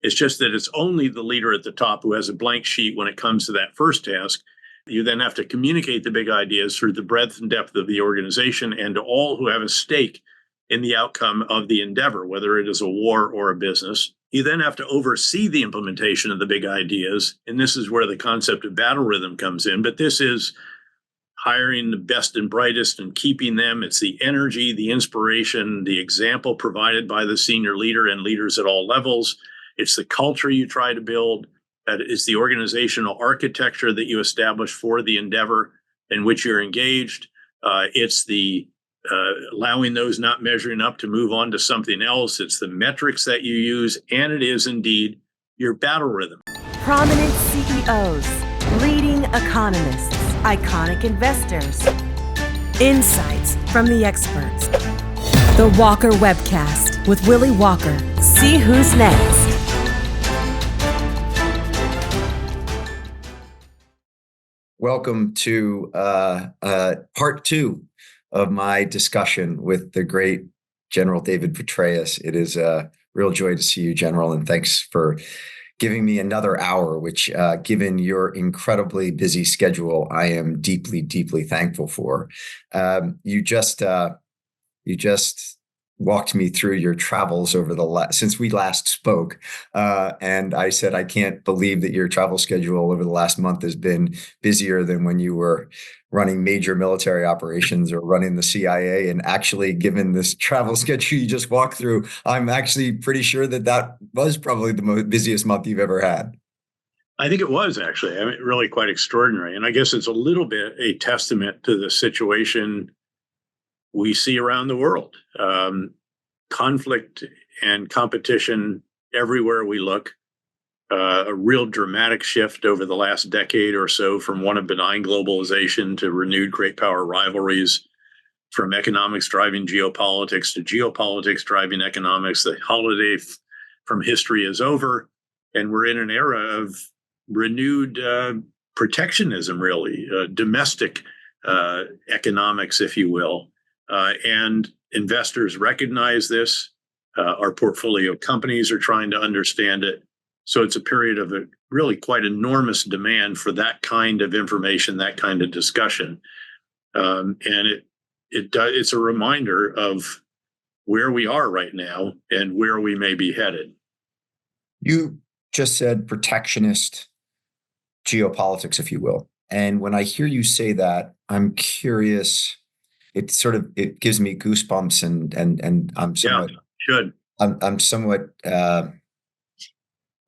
It's just that it's only the leader at the top who has a blank sheet when it comes to that first task. You then have to communicate the big ideas through the breadth and depth of the organization and to all who have a stake in the outcome of the endeavor, whether it is a war or a business. You then have to oversee the implementation of the big ideas. And this is where the concept of battle rhythm comes in. But this is hiring the best and brightest and keeping them. It's the energy, the inspiration, the example provided by the senior leader and leaders at all levels. It's the culture you try to build. It's the organizational architecture that you establish for the endeavor in which you're engaged. It's the allowing those not measuring up to move on to something else. It's the metrics that you use, and it is indeed your battle rhythm. Prominent CEOs, leading economists, iconic investors, insights from the experts. The Walker Webcast with Willy Walker. See who's next. Welcome to part two of my discussion with the great General David Petraeus. It is a real joy to see you, General, and thanks for giving me another hour, which, given your incredibly busy schedule, I am deeply, deeply thankful for. You just walked me through your travels over since we last spoke, and I said I can't believe that your travel schedule over the last month has been busier than when you were running major military operations or running the CIA. And actually, given this travel schedule you just walked through, I'm actually pretty sure that was probably the busiest month you've ever had. I think it was actually, really quite extraordinary. And I guess it's a little bit a testament to the situation we see around the world. Conflict and competition everywhere we look. A real dramatic shift over the last decade or so from one of benign globalization to renewed great power rivalries, from economics driving geopolitics to geopolitics driving economics. The holiday from history is over, and we're in an era of renewed protectionism, really, domestic economics, if you will. And investors recognize this. Our portfolio companies are trying to understand it. So it's a period of a really quite enormous demand for that kind of information, that kind of discussion. And it's a reminder of where we are right now and where we may be headed. You just said protectionist geopolitics, if you will. And when I hear you say that, I'm curious. It gives me goosebumps, and I'm somewhat I'm somewhat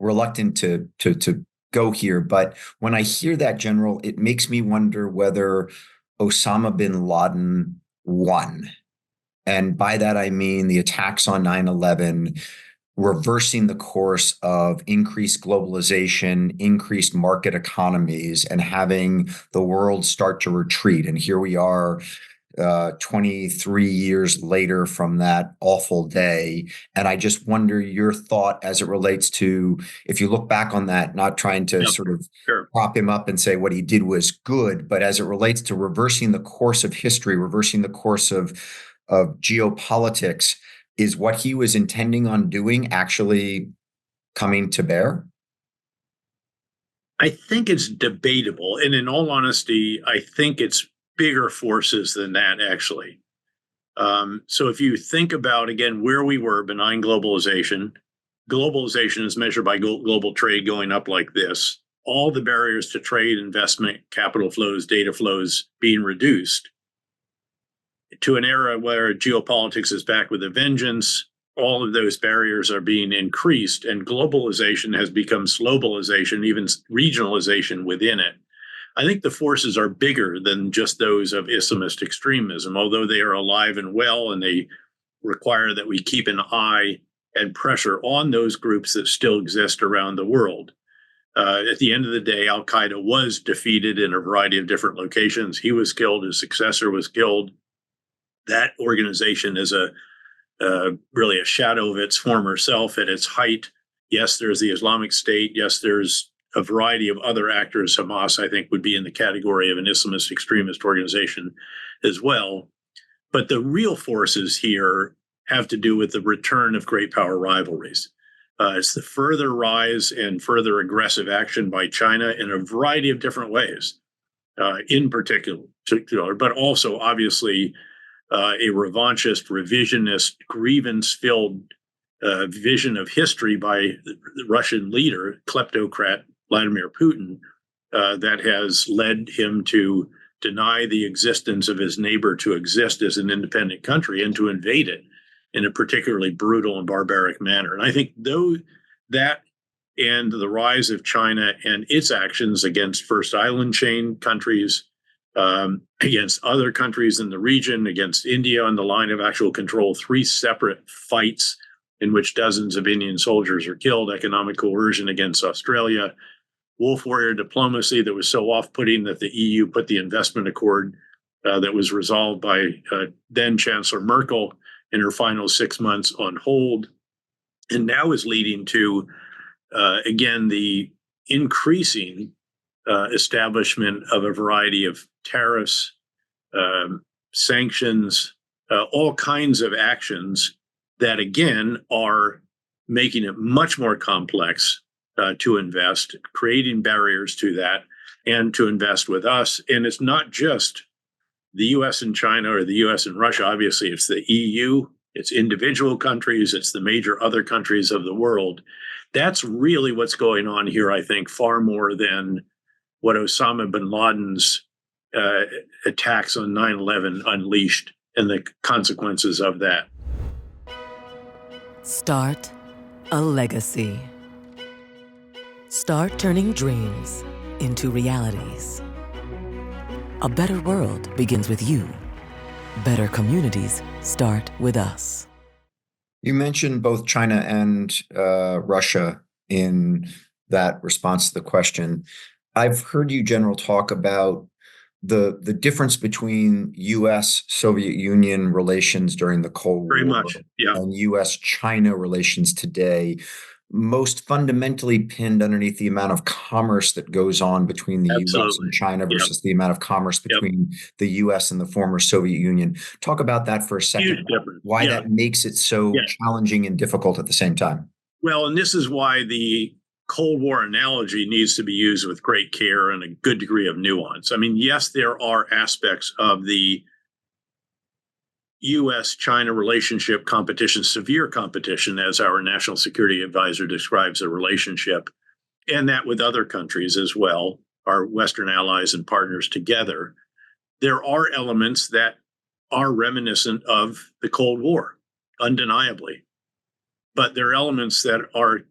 reluctant to go here. But when I hear that, General, it makes me wonder whether Osama bin Laden won. And by that, I mean the attacks on 9/11, reversing the course of increased globalization, increased market economies, and having the world start to retreat. And here we are, 23 years later from that awful day. And I just wonder your thought as it relates to, if you look back on that, not trying to prop him up and say what he did was good, but as it relates to reversing the course of history, reversing the course of geopolitics, is what he was intending on doing actually coming to bear? I think it's debatable. And in all honesty, I think it's bigger forces than that, actually. So if you think about, again, where we were, benign globalization is measured by global trade going up like this. All the barriers to trade, investment, capital flows, data flows being reduced to an era where geopolitics is back with a vengeance. All of those barriers are being increased, and globalization has become slowbalization, even regionalization within it. I think the forces are bigger than just those of Islamist extremism, although they are alive and well, and they require that we keep an eye and pressure on those groups that still exist around the world. At the end of the day, al-Qaeda was defeated in a variety of different locations. He was killed. His successor was killed. That organization is really a shadow of its former self at its height. Yes, there's the Islamic State. Yes, there's a variety of other actors. Hamas, I think, would be in the category of an Islamist extremist organization as well. But the real forces here have to do with the return of great power rivalries. It's the further rise and further aggressive action by China in a variety of different ways, in particular, but also obviously a revanchist, revisionist, grievance-filled vision of history by the Russian leader, kleptocrat Vladimir Putin, that has led him to deny the existence of his neighbor to exist as an independent country and to invade it in a particularly brutal and barbaric manner. And I think that and the rise of China and its actions against first island chain countries, against other countries in the region, against India on the line of actual control, 3 separate fights in which dozens of Indian soldiers are killed, economic coercion against Australia, wolf warrior diplomacy that was so off-putting that the EU put the investment accord that was resolved by then Chancellor Merkel in her final 6 months on hold, and now is leading to, again, the increasing establishment of a variety of tariffs, sanctions, all kinds of actions that, again, are making it much more complex to invest, creating barriers to that, and to invest with us. And it's not just the US and China or the US and Russia. Obviously, it's the EU, it's individual countries, it's the major other countries of the world. That's really what's going on here, I think, far more than what Osama bin Laden's attacks on 9/11 unleashed and the consequences of that. Start a legacy. Start turning dreams into realities. A better world begins with you. Better communities start with us. You mentioned both China and Russia in that response to the question. I've heard you, General, talk about the difference between U.S.-Soviet Union relations during the Cold War Very much, yeah. and U.S.-China relations today, most fundamentally pinned underneath the amount of commerce that goes on between the U.S. and China versus the amount of commerce between the U.S. and the former Soviet Union. Talk about that for a second. Huge difference. Why that makes it so challenging and difficult at the same time. Well, and this is why the Cold War analogy needs to be used with great care and a good degree of nuance. I mean, yes, there are aspects of the U.S.-China relationship competition, severe competition, as our national security advisor describes the relationship, and that with other countries as well, our Western allies and partners together. There are elements that are reminiscent of the Cold War, undeniably. But there are elements that are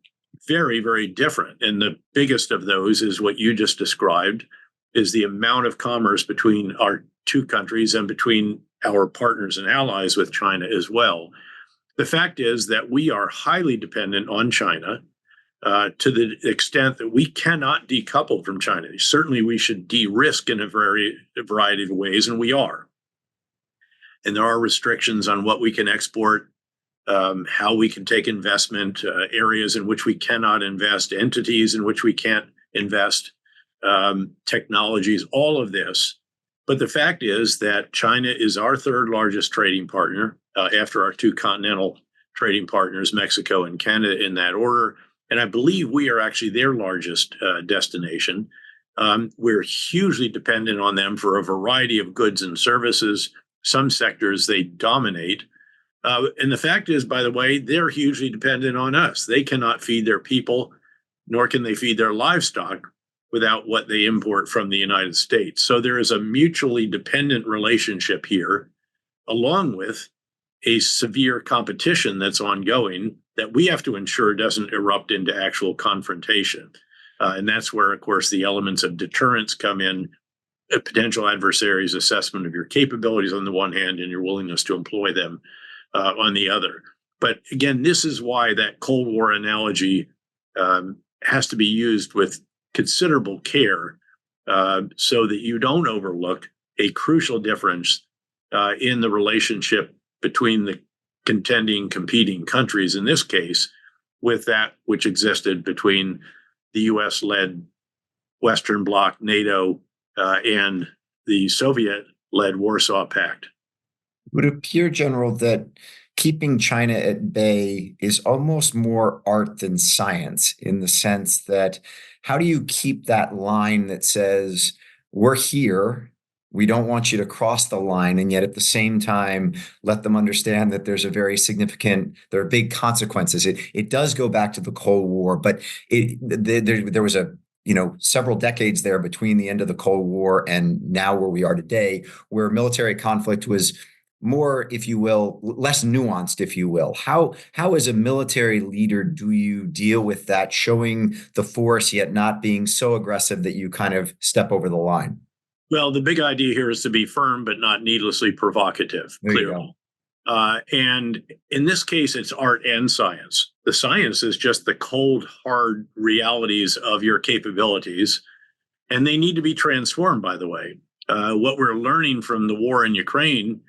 very, very different. And the biggest of those is what you just described, is the amount of commerce between our two countries and between our partners and allies with China as well. The fact is that we are highly dependent on China to the extent that we cannot decouple from China. Certainly, we should de-risk in a variety of ways, and we are. And there are restrictions on what we can export, how we can take investment, areas in which we cannot invest, entities in which we can't invest, technologies, all of this. But the fact is that China is our third largest trading partner after our two continental trading partners, Mexico and Canada, in that order. And I believe we are actually their largest destination. We're hugely dependent on them for a variety of goods and services. Some sectors they dominate. And the fact is, by the way, they're hugely dependent on us. They cannot feed their people, nor can they feed their livestock without what they import from the United States. So there is a mutually dependent relationship here, along with a severe competition that's ongoing that we have to ensure doesn't erupt into actual confrontation. And that's where, of course, the elements of deterrence come in, a potential adversary's assessment of your capabilities on the one hand and your willingness to employ them on the other. But again, this is why that Cold War analogy has to be used with considerable care so that you don't overlook a crucial difference in the relationship between the competing countries, in this case, with that which existed between the US-led Western Bloc, NATO, and the Soviet-led Warsaw Pact. It would appear, General, that keeping China at bay is almost more art than science, in the sense that how do you keep that line that says, we're here, we don't want you to cross the line, and yet at the same time let them understand that there's a very significant, there are big consequences. It does go back to the Cold War, but there was a several decades there between the end of the Cold War and now where we are today, where military conflict was more, if you will, less nuanced, if you will. How as a military leader do you deal with that, showing the force yet not being so aggressive that you kind of step over the line? Well, the big idea here is to be firm but not needlessly provocative, There you go. clearly. And in this case, it's art and science. The science is just the cold, hard realities of your capabilities, and they need to be transformed, by the way. What we're learning from the war in Ukraine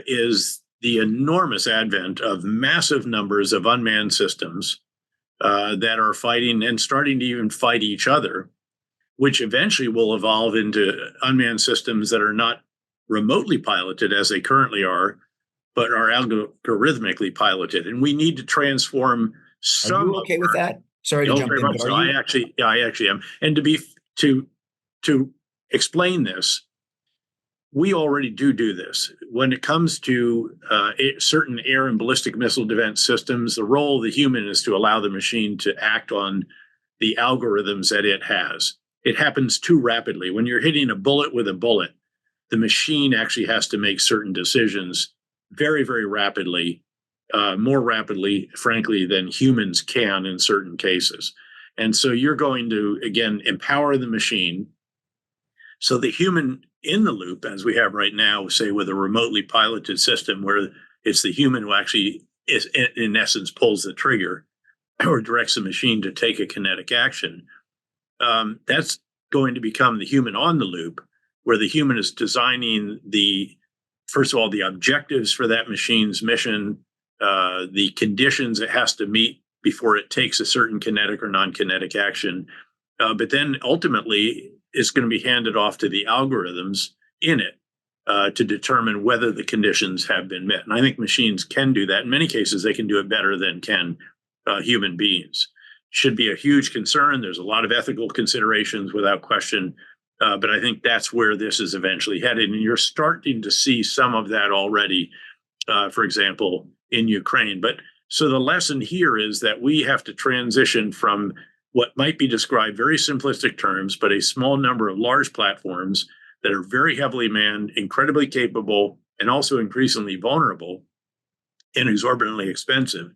is the enormous advent of massive numbers of unmanned systems that are fighting and starting to even fight each other, which eventually will evolve into unmanned systems that are not remotely piloted as they currently are, but are algorithmically piloted. And we need to transform some. Are you okay with that? Sorry to jump in, but are you? I actually am. And to explain this, we already do this. When it comes to certain air and ballistic missile defense systems, the role of the human is to allow the machine to act on the algorithms that it has. It happens too rapidly. When you're hitting a bullet with a bullet, the machine actually has to make certain decisions very, very rapidly, more rapidly, frankly, than humans can in certain cases. And so you're going to, again, empower the machine. So the human in the loop, as we have right now, say with a remotely piloted system where it's the human who actually is, in essence, pulls the trigger or directs the machine to take a kinetic action. That's going to become the human on the loop, where the human is designing first of all, the objectives for that machine's mission, the conditions it has to meet before it takes a certain kinetic or non-kinetic action. But then ultimately, it's going to be handed off to the algorithms in it to determine whether the conditions have been met. And I think machines can do that. In many cases, they can do it better than can human beings. Should be a huge concern. There's a lot of ethical considerations without question. But I think that's where this is eventually headed. And you're starting to see some of that already, for example, in Ukraine. But so the lesson here is that we have to transition from what might be described very simplistic terms, but a small number of large platforms that are very heavily manned, incredibly capable, and also increasingly vulnerable and exorbitantly expensive,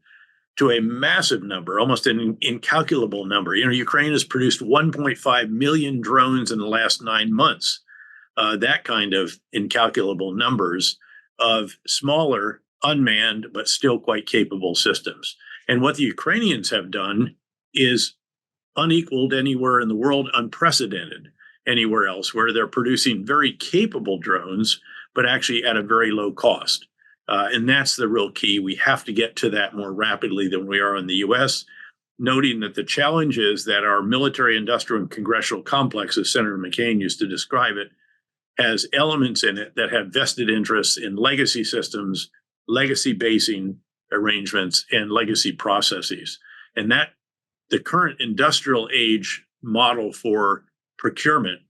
to a massive number, almost an incalculable number. Ukraine has produced 1.5 million drones in the last 9 months. That kind of incalculable numbers of smaller, unmanned, but still quite capable systems. And what the Ukrainians have done is unequaled anywhere in the world, unprecedented anywhere else, where they're producing very capable drones, but actually at a very low cost. And that's the real key. We have to get to that more rapidly than we are in the US, noting that the challenge is that our military, industrial, and congressional complex, as Senator McCain used to describe it, has elements in it that have vested interests in legacy systems, legacy basing arrangements, and legacy processes. And that the current industrial age model for procurement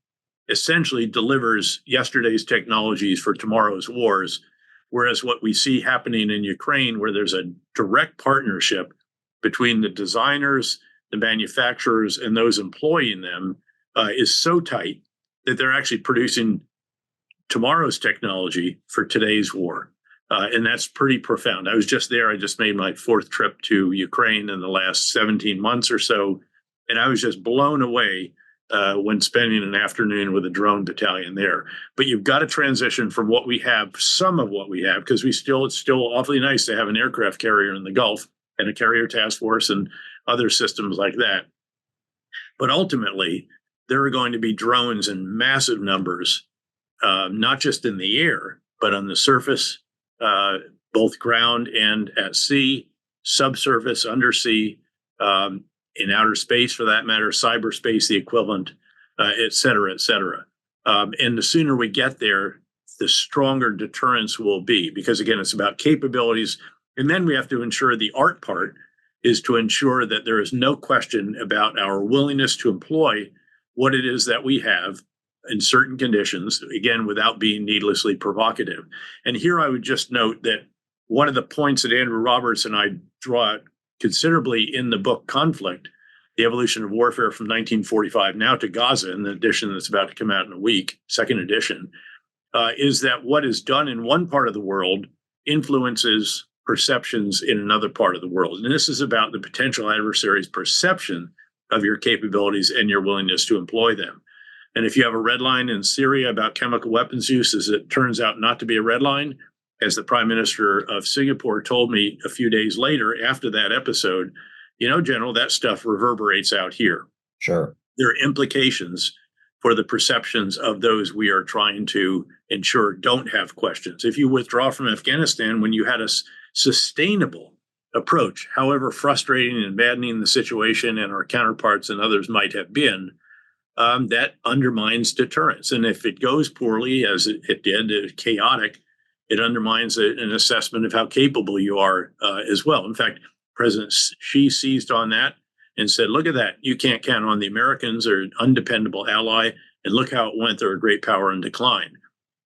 essentially delivers yesterday's technologies for tomorrow's wars. Whereas what we see happening in Ukraine, where there's a direct partnership between the designers, the manufacturers, and those employing them, is so tight that they're actually producing tomorrow's technology for today's war. And that's pretty profound. I was just there. I just made my 4th trip to Ukraine in the last 17 months or so. And I was just blown away when spending an afternoon with a drone battalion there. But you've got to transition from what we have, some of what we have, because it's still awfully nice to have an aircraft carrier in the Gulf and a carrier task force and other systems like that. But ultimately, there are going to be drones in massive numbers, not just in the air, but on the surface, both ground and at sea, subsurface, undersea, in outer space, for that matter, cyberspace, the equivalent, et cetera, et cetera. And the sooner we get there, the stronger deterrence will be, because again, it's about capabilities. And then we have to ensure the art part is to ensure that there is no question about our willingness to employ what it is that we have in certain conditions, again, without being needlessly provocative. And here I would just note that one of the points that Andrew Roberts and I draw considerably in the book Conflict, The Evolution of Warfare from 1945 now to Gaza, in the edition that's about to come out in a week, second edition, is that what is done in one part of the world influences perceptions in another part of the world. And this is about the potential adversary's perception of your capabilities and your willingness to employ them. And if you have a red line in Syria about chemical weapons use, as it turns out not to be a red line, as the Prime Minister of Singapore told me a few days later after that episode, General, that stuff reverberates out here. Sure. There are implications for the perceptions of those we are trying to ensure don't have questions. If you withdraw from Afghanistan when you had a sustainable approach, however frustrating and maddening the situation and our counterparts and others might have been, that undermines deterrence. And if it goes poorly, as it did, chaotic, it undermines an assessment of how capable you are as well. In fact, President Xi seized on that and said, look at that. You can't count on the Americans. They're an undependable ally. And look how it went. They're a great power in decline.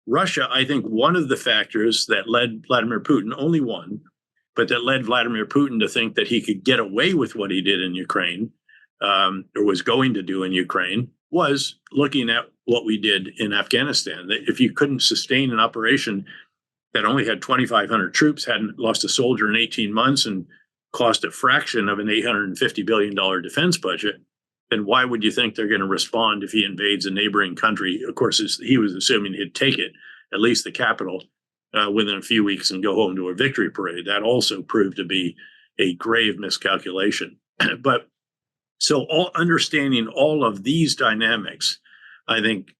Russia, I think one of the factors that led Vladimir Putin, only one, but that led Vladimir Putin to think that he could get away with what he did in Ukraine, or was going to do in Ukraine, was looking at what we did in Afghanistan. That if you couldn't sustain an operation that only had 2,500 troops, hadn't lost a soldier in 18 months, and cost a fraction of an $850 billion defense budget, then why would you think they're going to respond if he invades a neighboring country? Of course, he was assuming he'd take it, at least the capital, within a few weeks and go home to a victory parade. That also proved to be a grave miscalculation. But so understanding all of these dynamics, I think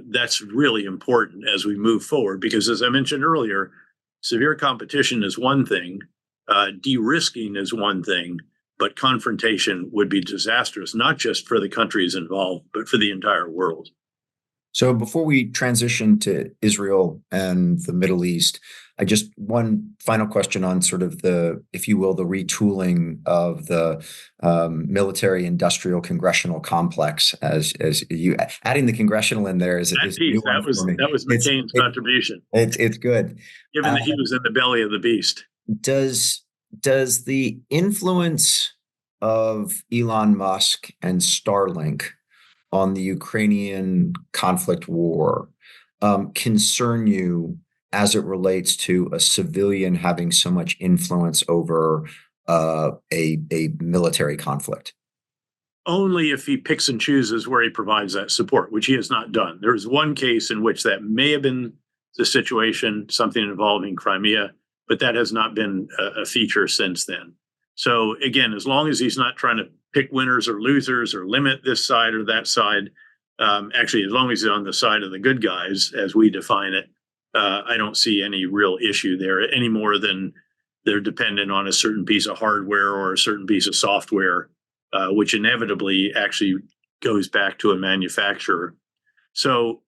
that's really important as we move forward, because as I mentioned earlier, severe competition is one thing, de-risking is one thing, but confrontation would be disastrous, not just for the countries involved, but for the entire world. So before we transition to Israel and the Middle East, one final question on sort of the, if you will, the retooling of the military industrial congressional complex, as you adding the congressional in there is that was McCain's contribution. It's good. Given that he was in the belly of the beast. Does the influence of Elon Musk and Starlink on the Ukrainian conflict war concern you as it relates to a civilian having so much influence over a military conflict? Only if he picks and chooses where he provides that support, which he has not done. There was one case in which that may have been the situation, something involving Crimea, but that has not been a feature since then. So again, as long as he's not trying to pick winners or losers or limit this side or that side, actually, as long as he's on the side of the good guys, as we define it, I don't see any real issue there any more than they're dependent on a certain piece of hardware or a certain piece of software, which inevitably actually goes back to a manufacturer. So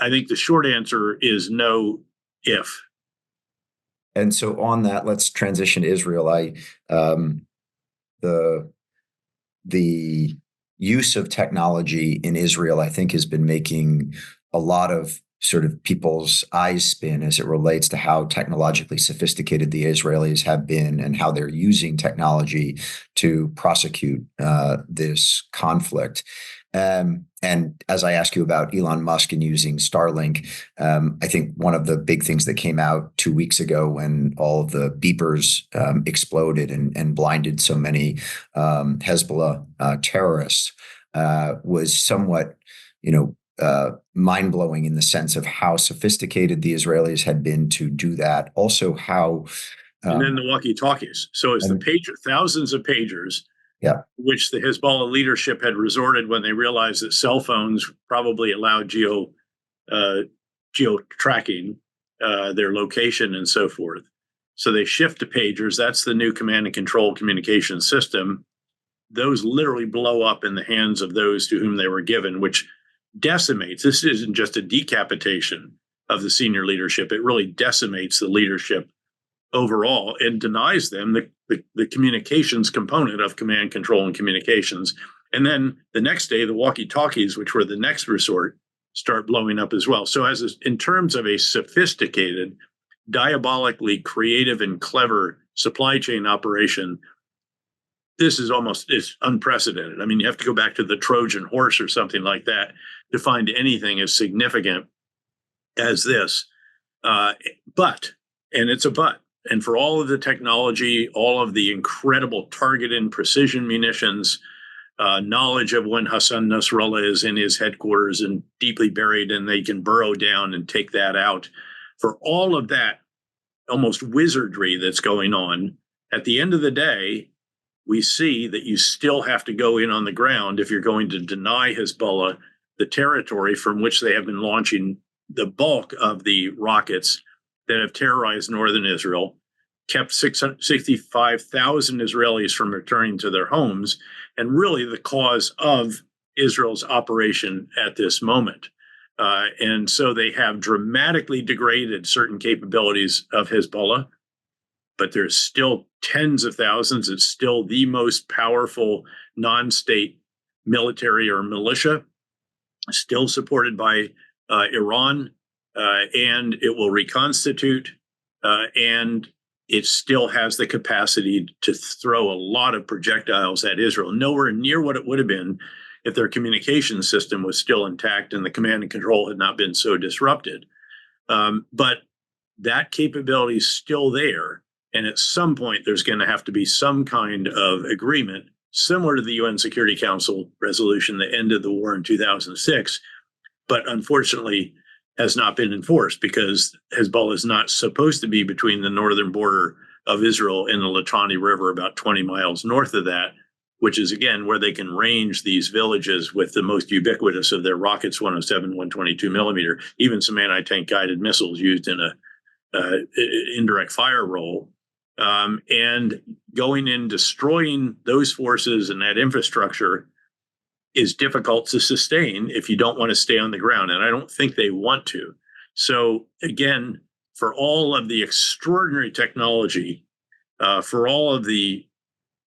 I think the short answer is no if. And so on that, let's transition to Israel. The use of technology in Israel, I think, has been making a lot of sort of people's eyes spin as it relates to how technologically sophisticated the Israelis have been and how they're using technology to prosecute this conflict. And as I ask you about Elon Musk and using Starlink, I think one of the big things that came out 2 weeks ago when all of the beepers exploded and blinded so many Hezbollah terrorists was somewhat, mind-blowing in the sense of how sophisticated the Israelis had been to do that. Also, how and then the walkie-talkies. So it's thousands of pagers. Yeah, which the Hezbollah leadership had resorted when they realized that cell phones probably allowed geo tracking their location and so forth. So they shift to pagers. That's the new command and control communication system. Those literally blow up in the hands of those to whom they were given, which decimates. This isn't just a decapitation of the senior leadership. It really decimates the leadership overall and denies them the communications component of command, control, and communications. And then the next day, the walkie-talkies, which were the next resort, start blowing up as well. So in terms of a sophisticated, diabolically creative and clever supply chain operation, this is unprecedented. I mean, you have to go back to the Trojan horse or something like that to find anything as significant as this. And it's a but. And for all of the technology, all of the incredible target and precision munitions, knowledge of when Hassan Nasrallah is in his headquarters and deeply buried and they can burrow down and take that out, for all of that almost wizardry that's going on, at the end of the day, we see that you still have to go in on the ground if you're going to deny Hezbollah the territory from which they have been launching the bulk of the rockets that have terrorized northern Israel, kept 65,000 Israelis from returning to their homes, and really the cause of Israel's operation at this moment. And so they have dramatically degraded certain capabilities of Hezbollah, but there's still tens of thousands. It's still the most powerful non-state military or militia, still supported by Iran, and it will reconstitute, and it still has the capacity to throw a lot of projectiles at Israel, nowhere near what it would have been if their communication system was still intact and the command and control had not been so disrupted. But that capability is still there. And at some point, there's going to have to be some kind of agreement, similar to the UN Security Council resolution that ended the war in 2006, but unfortunately has not been enforced because Hezbollah is not supposed to be between the northern border of Israel and the Litani River, about 20 miles north of that, which is, again, where they can range these villages with the most ubiquitous of their rockets, 107, 122 millimeter, even some anti-tank guided missiles used in a indirect fire role. And going in, destroying those forces and that infrastructure is difficult to sustain if you don't want to stay on the ground. And I don't think they want to. So again, for all of the extraordinary technology, for all of the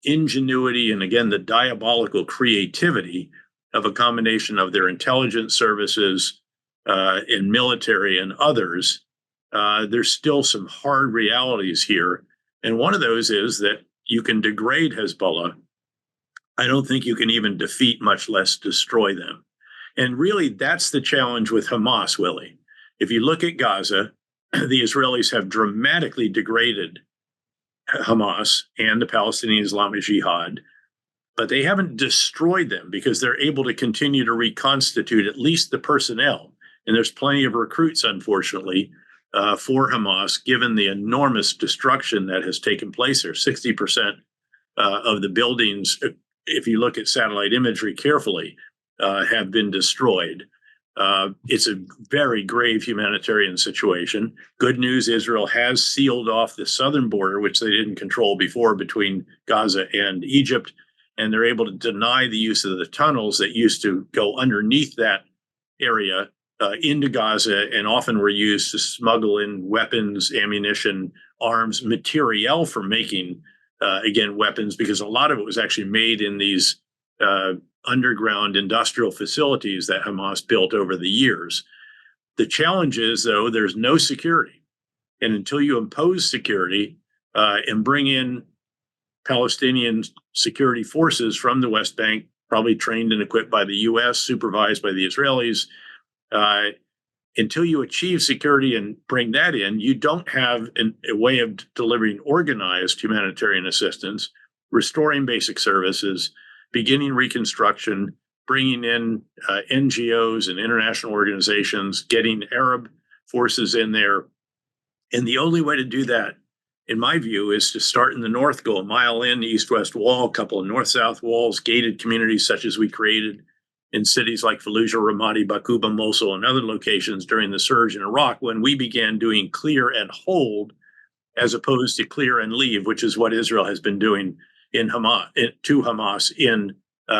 ingenuity, and again, the diabolical creativity of a combination of their intelligence services and military and others, there's still some hard realities here. And one of those is that you can degrade Hezbollah. I don't think you can even defeat, much less destroy them. And really, that's the challenge with Hamas, Willy. If you look at Gaza, the Israelis have dramatically degraded Hamas and the Palestinian Islamic Jihad, but they haven't destroyed them because they're able to continue to reconstitute at least the personnel. And there's plenty of recruits, unfortunately, for Hamas, given the enormous destruction that has taken place there. 60% of the buildings, if you look at satellite imagery carefully, have been destroyed. It's a very grave humanitarian situation. Good news, Israel has sealed off the southern border, which they didn't control before, between Gaza and Egypt, and they're able to deny the use of the tunnels that used to go underneath that area into Gaza, and often were used to smuggle in weapons, ammunition, arms, materiel for making, again, weapons, because a lot of it was actually made in these underground industrial facilities that Hamas built over the years. The challenge is, though, there's no security. And until you impose security and bring in Palestinian security forces from the West Bank, probably trained and equipped by the U.S., supervised by the Israelis, until you achieve security and bring that in, you don't have a way of delivering organized humanitarian assistance, restoring basic services, beginning reconstruction, bringing in NGOs and international organizations, getting Arab forces in there. And the only way to do that, in my view, is to start in the north, go a mile in, east-west wall, a couple of north-south walls, gated communities such as we created in cities like Fallujah, Ramadi, Bakuba, Mosul, and other locations during the surge in Iraq, when we began doing clear and hold as opposed to clear and leave, which is what Israel has been doing in Hamas in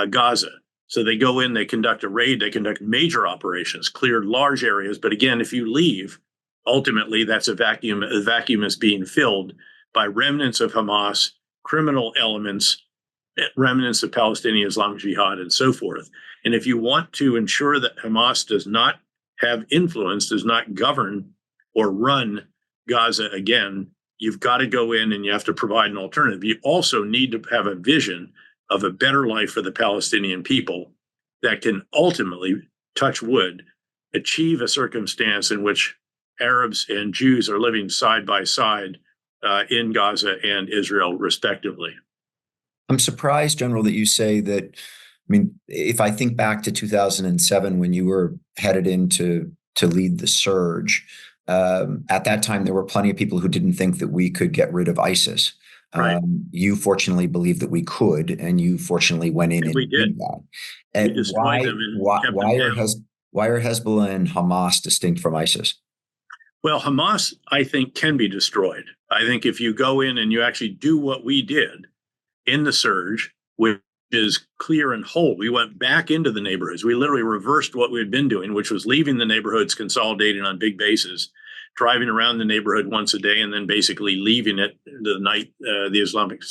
Gaza. So they go in, they conduct a raid, they conduct major operations, clear large areas. But again, if you leave, ultimately that's a vacuum. The vacuum is being filled by remnants of Hamas, criminal elements, remnants of Palestinian Islamic Jihad, and so forth. And if you want to ensure that Hamas does not have influence, does not govern or run Gaza again, you've got to go in and you have to provide an alternative. You also need to have a vision of a better life for the Palestinian people that can ultimately, touch wood, achieve a circumstance in which Arabs and Jews are living side by side in Gaza and Israel, respectively. I'm surprised, General, that you say that. I mean, if I think back to 2007 when you were headed in to lead the surge, at that time there were plenty of people who didn't think that we could get rid of ISIS. Right. You fortunately believed that we could, and you fortunately went in and we did that. we And destroyed them and kept them down. Why are Hezbollah and Hamas distinct from ISIS? Well, Hamas, I think, can be destroyed. I think if you go in and you actually do what we did in the surge, which is clear and whole, we went back into the neighborhoods. We literally reversed what we had been doing, which was leaving the neighborhoods, consolidating on big bases, driving around the neighborhood once a day, and then basically leaving it the night the Islamic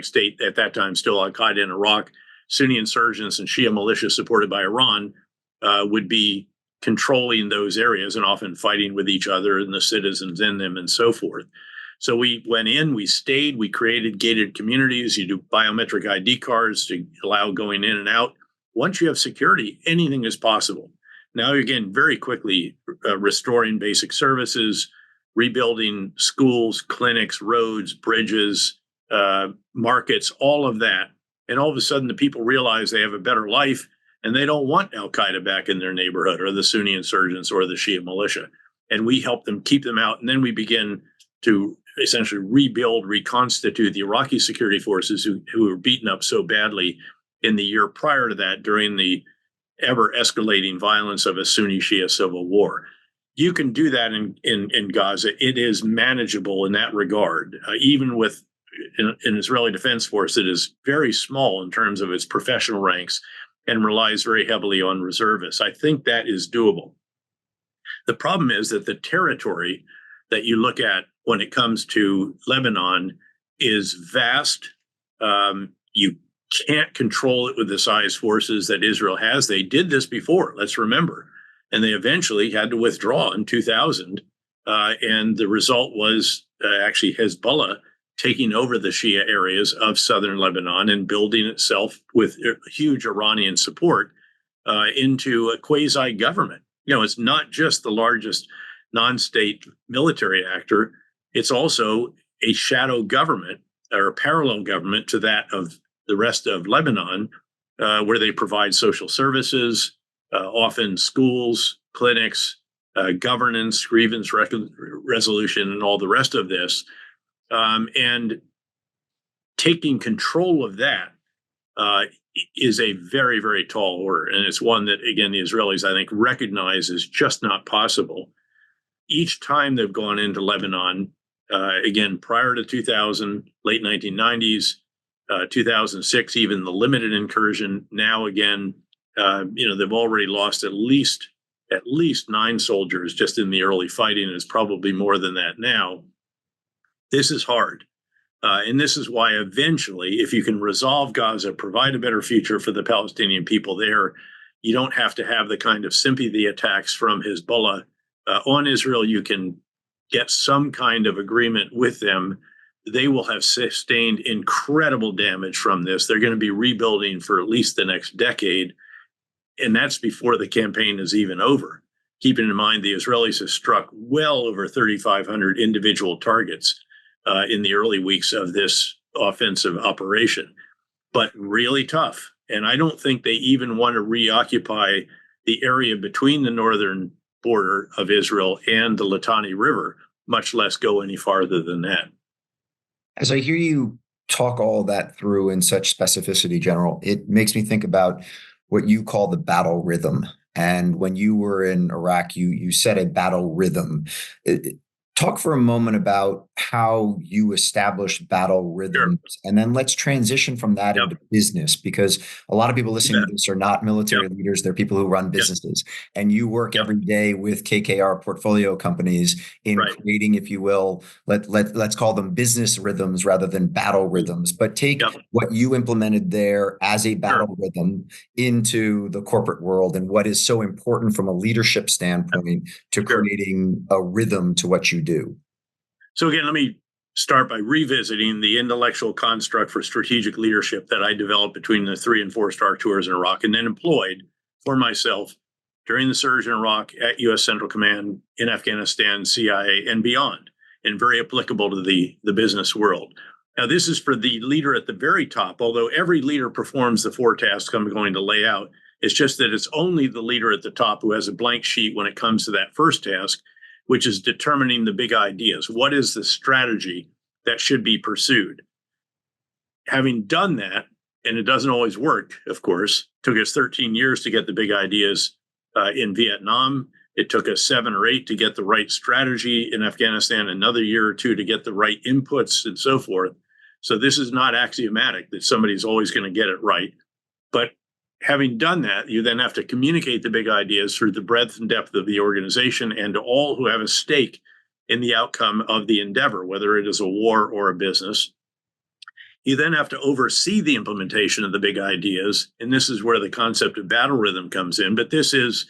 State, at that time still Al-Qaeda in Iraq, Sunni insurgents and Shia militia supported by Iran would be controlling those areas and often fighting with each other and the citizens in them and so forth. So we went in, we stayed, we created gated communities. You do biometric ID cards to allow going in and out. Once you have security, anything is possible. Now, again, very quickly restoring basic services, rebuilding schools, clinics, roads, bridges, markets, all of that. And all of a sudden, the people realize they have a better life and they don't want Al-Qaeda back in their neighborhood or the Sunni insurgents or the Shia militia. And we help them keep them out. And then we begin to essentially rebuild, reconstitute the Iraqi security forces who were beaten up so badly in the year prior to that during the ever escalating violence of a Sunni Shia civil war. You can do that in Gaza. It is manageable in that regard, even with an Israeli Defense Force that is very small in terms of its professional ranks and relies very heavily on reservists. I think that is doable. The problem is that the territory that you look at when it comes to Lebanon is vast. You can't control it with the size forces that Israel has. They did this before, let's remember, and they eventually had to withdraw in 2000. And the result was actually Hezbollah taking over the Shia areas of southern Lebanon and building itself with huge Iranian support into a quasi-government. You know, it's not just the largest non-state military actor. It's also a shadow government or a parallel government to that of the rest of Lebanon, where they provide social services, often schools, clinics, governance, grievance resolution, and all the rest of this. And taking control of that is a very, very tall order. And it's one that, again, the Israelis, I think, recognize is just not possible. Each time they've gone into Lebanon, again, prior to 2000, late 1990s, 2006, even the limited incursion. Now, again, they've already lost at least 9 soldiers just in the early fighting. And it's probably more than that now. This is hard. And this is why eventually, if you can resolve Gaza, provide a better future for the Palestinian people there, you don't have to have the kind of sympathy attacks from Hezbollah on Israel. You can get some kind of agreement with them. They will have sustained incredible damage from this. They're going to be rebuilding for at least the next decade. And that's before the campaign is even over. Keeping in mind, the Israelis have struck well over 3,500 individual targets in the early weeks of this offensive operation, but really tough. And I don't think they even want to reoccupy the area between the northern border of Israel and the Litani River, much less go any farther than that. As I hear you talk all that through in such specificity, General, it makes me think about what you call the battle rhythm. And when you were in Iraq, you said a battle rhythm. Talk for a moment about how you establish battle rhythms, Sure. and then let's transition from that Yep. into business, because a lot of people You listening bet. to this are not military Yep. leaders. They're people who run Yep. businesses, and you work Yep. every day with KKR portfolio companies in Right. creating, if you will, let's call them business rhythms rather than battle rhythms. But take Yep. what you implemented there as a Sure. battle rhythm into the corporate world, and what is so important from a leadership standpoint to Sure. creating a rhythm to what you do. So again, let me start by revisiting the intellectual construct for strategic leadership that I developed between the 3- and 4-star tours in Iraq, and then employed for myself during the surge in Iraq, at U.S. Central Command, in Afghanistan, CIA, and beyond, and very applicable to the business world. Now, this is for the leader at the very top, although every leader performs the 4 tasks I'm going to lay out. It's just that it's only the leader at the top who has a blank sheet when it comes to that first task, which is determining the big ideas. What is the strategy that should be pursued? Having done that, and it doesn't always work, of course, took us 13 years to get the big ideas in Vietnam. It took us 7 or 8 to get the right strategy in Afghanistan, another year or 2 to get the right inputs and so forth. So this is not axiomatic that somebody's always going to get it right. But having done that, you then have to communicate the big ideas through the breadth and depth of the organization and to all who have a stake in the outcome of the endeavor, whether it is a war or a business. You then have to oversee the implementation of the big ideas. And this is where the concept of battle rhythm comes in. But this is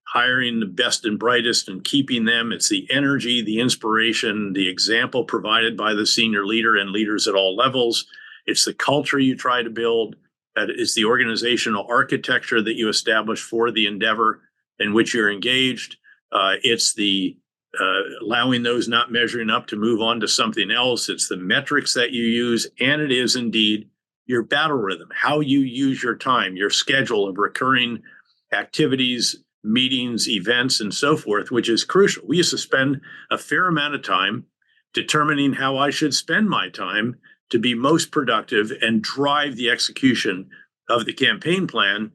hiring the best and brightest and keeping them. It's the energy, the inspiration, the example provided by the senior leader and leaders at all levels. It's the culture you try to build. It's the organizational architecture that you establish for the endeavor in which you're engaged. It's the allowing those not measuring up to move on to something else. It's the metrics that you use. And it is indeed your battle rhythm, how you use your time, your schedule of recurring activities, meetings, events, and so forth, which is crucial. We used to spend a fair amount of time determining how I should spend my time to be most productive and drive the execution of the campaign plan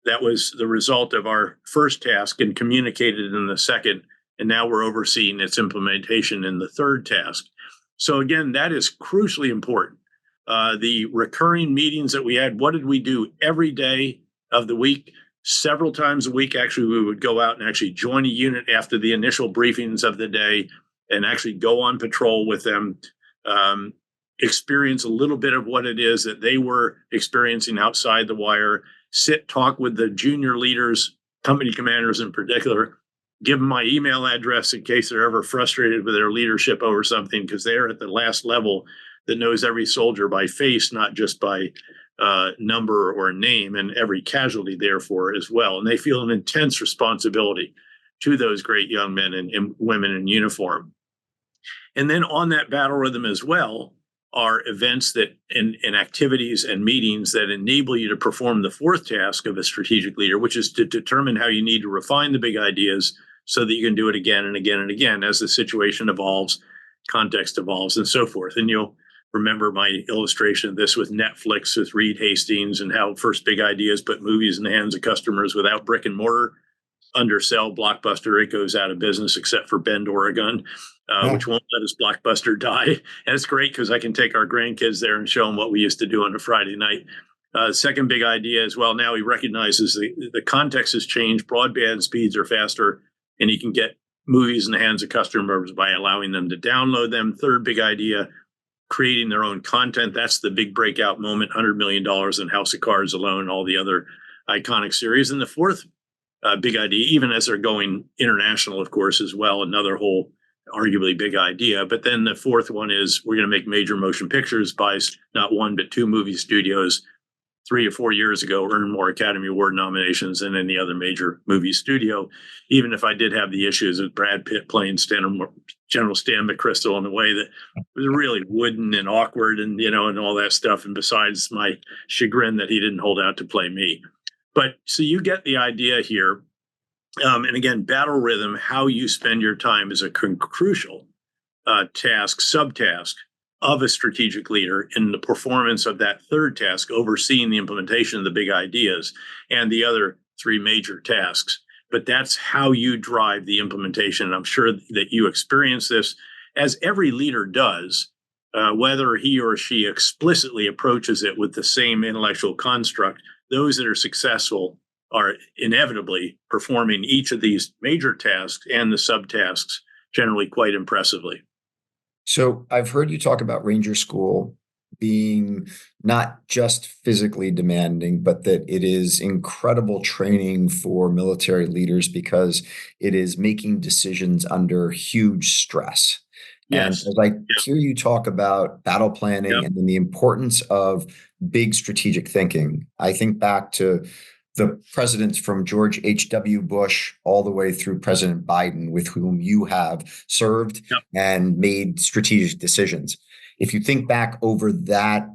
that was the result of our first task and communicated in the second. And now we're overseeing its implementation in the third task. So again, that is crucially important. The recurring meetings that we had, what did we do every day of the week? Several times a week, actually, we would go out and actually join a unit after the initial briefings of the day and actually go on patrol with them, experience a little bit of what it is that they were experiencing outside the wire, talk with the junior leaders, company commanders in particular, give them my email address in case they're ever frustrated with their leadership over something, because they're at the last level that knows every soldier by face, not just by number or name, and every casualty therefore as well. And they feel an intense responsibility to those great young men and women in uniform. And then on that battle rhythm as well are events that and activities and meetings that enable you to perform the fourth task of a strategic leader, which is to determine how you need to refine the big ideas so that you can do it again and again and again as the situation evolves, context evolves, and so forth. And you'll remember my illustration of this with Netflix, with Reed Hastings, and how first big ideas put movies in the hands of customers without brick and mortar. Undersell Blockbuster, it goes out of business except for Bend, Oregon, which won't let us Blockbuster die. And it's great because I can take our grandkids there and show them what we used to do on a Friday night. Second big idea as well, now he recognizes the context has changed, broadband speeds are faster, and he can get movies in the hands of customers by allowing them to download them. Third big idea, creating their own content. That's the big breakout moment, $100 million in House of Cards alone, all the other iconic series. And the fourth big idea, even as they're going international, of course, as well, another whole arguably big idea. But then the fourth one is we're going to make major motion pictures by not one, but 2 movie studios 3 or 4 years ago, earned more Academy Award nominations than any other major movie studio, even if I did have the issues with Brad Pitt playing General Stan McChrystal in a way that was really wooden and awkward and, and all that stuff. And besides my chagrin that he didn't hold out to play me. But so you get the idea here. And again, battle rhythm, how you spend your time is a crucial subtask of a strategic leader in the performance of that third task, overseeing the implementation of the big ideas and the other 3 major tasks. but that's how you drive the implementation. And I'm sure that you experience this, as every leader does, whether he or she explicitly approaches it with the same intellectual construct. Those that are successful are inevitably performing each of these major tasks and the subtasks generally quite impressively. So I've heard you talk about Ranger School being not just physically demanding, but that it is incredible training for military leaders because it is making decisions under huge stress. Yes. And as I hear you talk about battle planning and then the importance of big strategic thinking, I think back to the presidents from George H.W. Bush all the way through President Biden, with whom you have served and made strategic decisions. If you think back over that,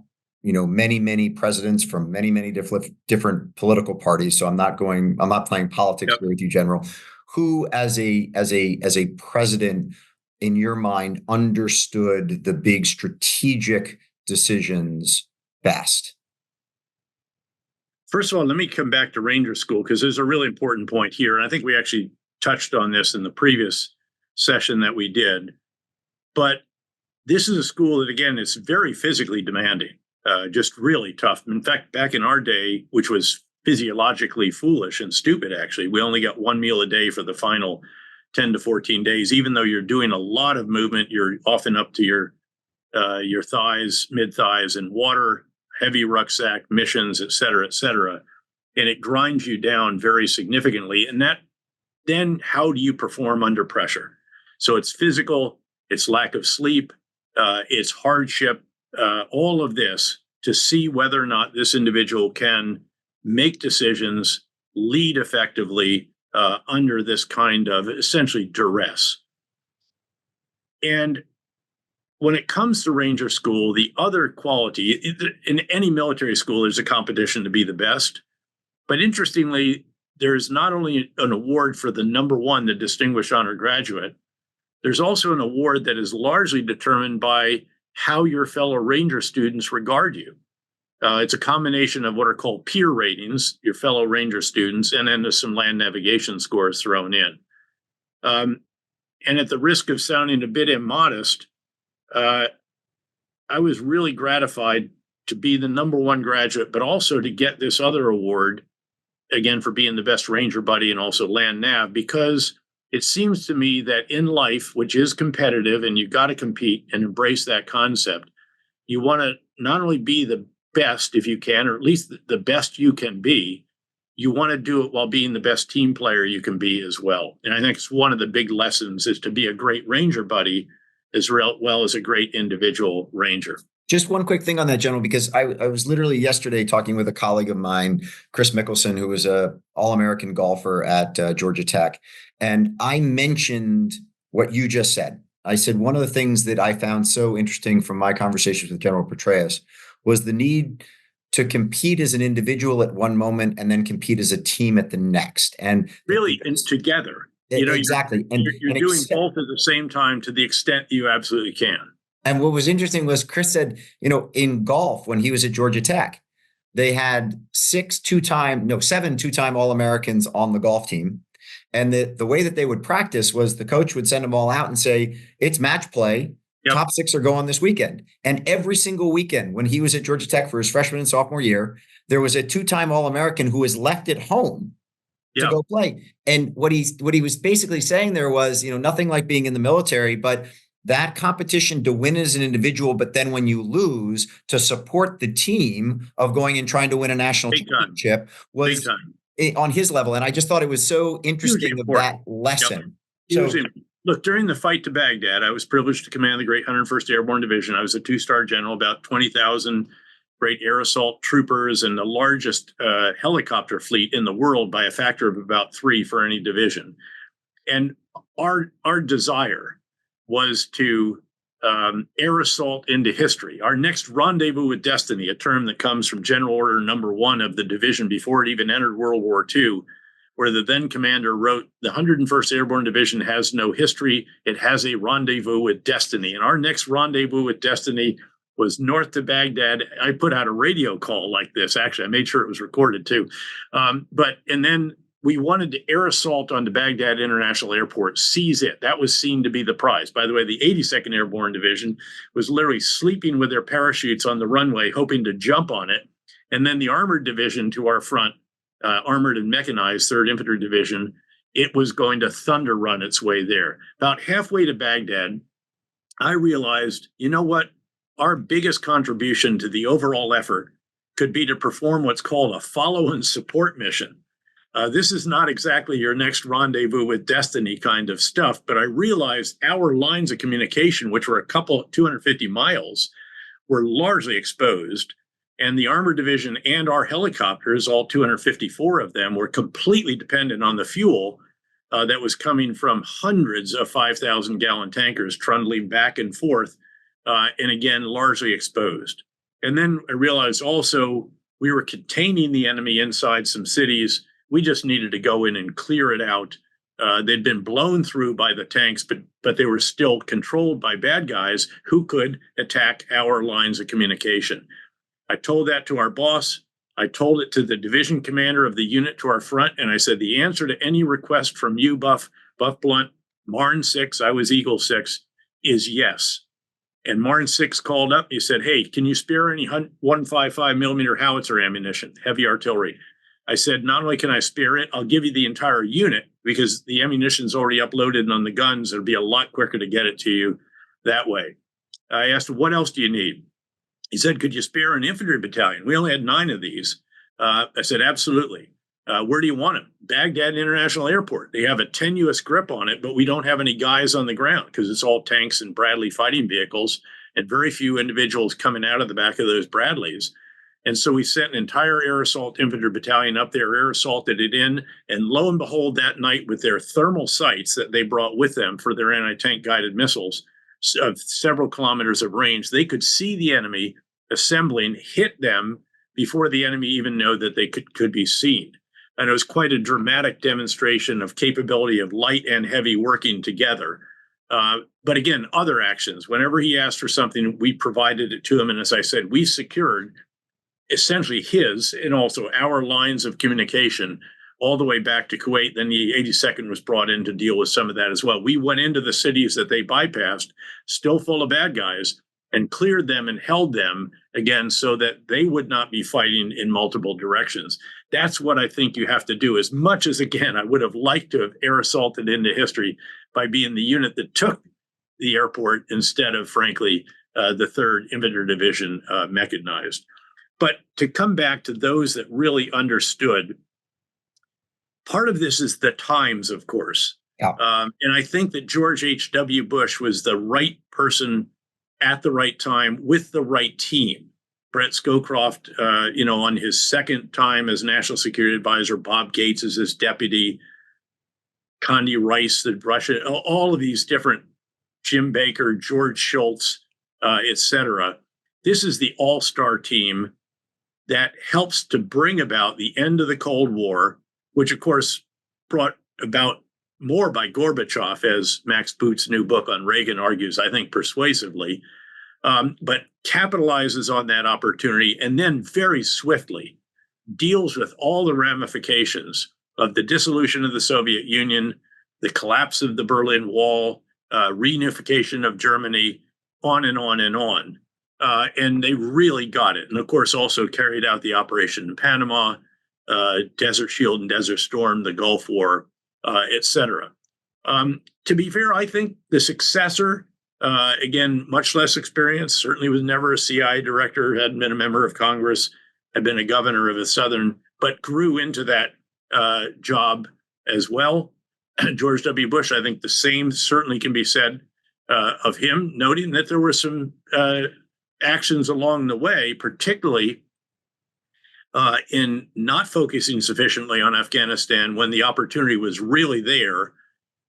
many, many presidents from many, many different political parties. So I'm not playing politics here with you, General. Who, as a president, in your mind, understood the big strategic decisions best? First of all, let me come back to Ranger School, because there's a really important point here. And I think we actually touched on this in the previous session that we did. But this is a school that, again, is very physically demanding, just really tough. In fact, back in our day, which was physiologically foolish and stupid, actually, we only got one meal a day for the final 10 to 14 days. Even though you're doing a lot of movement, you're often up to your thighs, mid thighs in water, heavy rucksack, missions, et cetera, and it grinds you down very significantly. And then how do you perform under pressure? So it's physical, it's lack of sleep, it's hardship, all of this to see whether or not this individual can make decisions, lead effectively under this kind of essentially duress. And when it comes to Ranger School, the other quality, in any military school, there's a competition to be the best. But interestingly, there's not only an award for the number one, the Distinguished Honor Graduate, there's also an award that is largely determined by how your fellow Ranger students regard you. It's a combination of what are called peer ratings, your fellow Ranger students, and then there's some land navigation scores thrown in. And at the risk of sounding a bit immodest, I was really gratified to be the number one graduate, but also to get this other award, again, for being the best Ranger buddy and also land nav, because it seems to me that in life, which is competitive and you've got to compete and embrace that concept, you want to not only be the best if you can, or at least the best you can be, you want to do it while being the best team player you can be as well. And I think it's one of the big lessons is to be a great Ranger buddy as well as a great individual Ranger. Just one quick thing on that, General, because I was literally yesterday talking with a colleague of mine, Chris Mickelson, who was a All-American golfer at Georgia Tech. And I mentioned what you just said. I said, one of the things that I found so interesting from my conversations with General Petraeus was the need to compete as an individual at one moment and then compete as a team at the next. And really, and together. Exactly. You're doing both at the same time to the extent you absolutely can. And what was interesting was Chris said, in golf, when he was at Georgia Tech, they had 7 two-time All-Americans on the golf team. And the way that they would practice was the coach would send them all out and say, it's match play. Yep. Top 6 are going this weekend. And every single weekend when he was at Georgia Tech for his freshman and sophomore year, there was a 2-time All-American who was left at home to go play. And what he was basically saying there was, nothing like being in the military, but that competition to win as an individual, but then when you lose, to support the team of going and trying to win a national championship was on his level. And I just thought it was so interesting of that lesson. Yep. So look, during the fight to Baghdad, I was privileged to command the Great 101st Airborne Division. I was a 2-star general, about 20,000 great air assault troopers, and the largest helicopter fleet in the world by a factor of about 3 for any division. And our desire was to air assault into history. Our next rendezvous with destiny, a term that comes from General Order Number 1 of the division before it even entered World War II, where the then commander wrote, the 101st Airborne Division has no history. It has a rendezvous with destiny. And our next rendezvous with destiny was north to Baghdad. I put out a radio call like this. Actually, I made sure it was recorded too. And then we wanted to air assault on the Baghdad International Airport, seize it. That was seen to be the prize. By the way, the 82nd Airborne Division was literally sleeping with their parachutes on the runway, hoping to jump on it. And then the Armored Division to our front, Armored and Mechanized 3rd Infantry Division, it was going to thunder run its way there. About halfway to Baghdad, I realized, you know what? Our biggest contribution to the overall effort could be to perform what's called a follow and support mission. This is not exactly your next rendezvous with destiny kind of stuff, but I realized our lines of communication, which were 250 miles, were largely exposed. And the Armored Division and our helicopters, all 254 of them, were completely dependent on the fuel that was coming from hundreds of 5,000-gallon tankers trundling back and forth, and again, largely exposed. And then I realized also we were containing the enemy inside some cities. We just needed to go in and clear it out. They'd been blown through by the tanks, but they were still controlled by bad guys who could attack our lines of communication. I told that to our boss. I told it to the division commander of the unit to our front, and I said, the answer to any request from you, Buff Blunt, Marne 6, I was Eagle 6, is yes. And Marne 6 called up. He said, hey, can you spare any 155 millimeter howitzer ammunition, heavy artillery? I said, not only can I spare it, I'll give you the entire unit because the ammunition's already uploaded on the guns. It'll be a lot quicker to get it to you that way. I asked, what else do you need? He said, could you spare an infantry battalion? We only had 9 of these. I said, absolutely. Where do you want them? Baghdad International Airport. They have a tenuous grip on it, but we don't have any guys on the ground because it's all tanks and Bradley fighting vehicles and very few individuals coming out of the back of those Bradleys. And so we sent an entire air assault infantry battalion up there, air assaulted it in, and lo and behold, that night with their thermal sights that they brought with them for their anti-tank guided missiles of several kilometers of range, they could see the enemy assembling, hit them before the enemy even know that they could be seen. And it was quite a dramatic demonstration of capability of light and heavy working together. But again, other actions, whenever he asked for something, we provided it to him. And as I said, we secured essentially his and also our lines of communication all the way back to Kuwait. Then the 82nd was brought in to deal with some of that as well. We went into the cities that they bypassed, still full of bad guys, and cleared them and held them again so that they would not be fighting in multiple directions. That's what I think you have to do. As much as, again, I would have liked to have air assaulted into history by being the unit that took the airport instead of, frankly, the 3rd Infantry Division mechanized. But to come back to those that really understood, part of this is the times, of course. Yeah. And I think that George H.W. Bush was the right person at the right time with the right team. Brett Scowcroft, on his second time as National Security Advisor, Bob Gates as his deputy, Condi Rice, the Russian, all of these different, Jim Baker, George Shultz, et cetera. This is the all-star team that helps to bring about the end of the Cold War, which, of course, brought about more by Gorbachev, as Max Boot's new book on Reagan argues, I think, persuasively, but capitalizes on that opportunity and then very swiftly deals with all the ramifications of the dissolution of the Soviet Union, the collapse of the Berlin Wall, reunification of Germany, on and on and on. And they really got it. And of course, also carried out the operation in Panama, Desert Shield and Desert Storm, the Gulf War, et cetera. To be fair, I think the successor, again, much less experience, certainly was never a CIA director, hadn't been a member of Congress, had been a governor of a Southern, but grew into that job as well. George W. Bush, I think the same certainly can be said of him, noting that there were some actions along the way, particularly in not focusing sufficiently on Afghanistan when the opportunity was really there,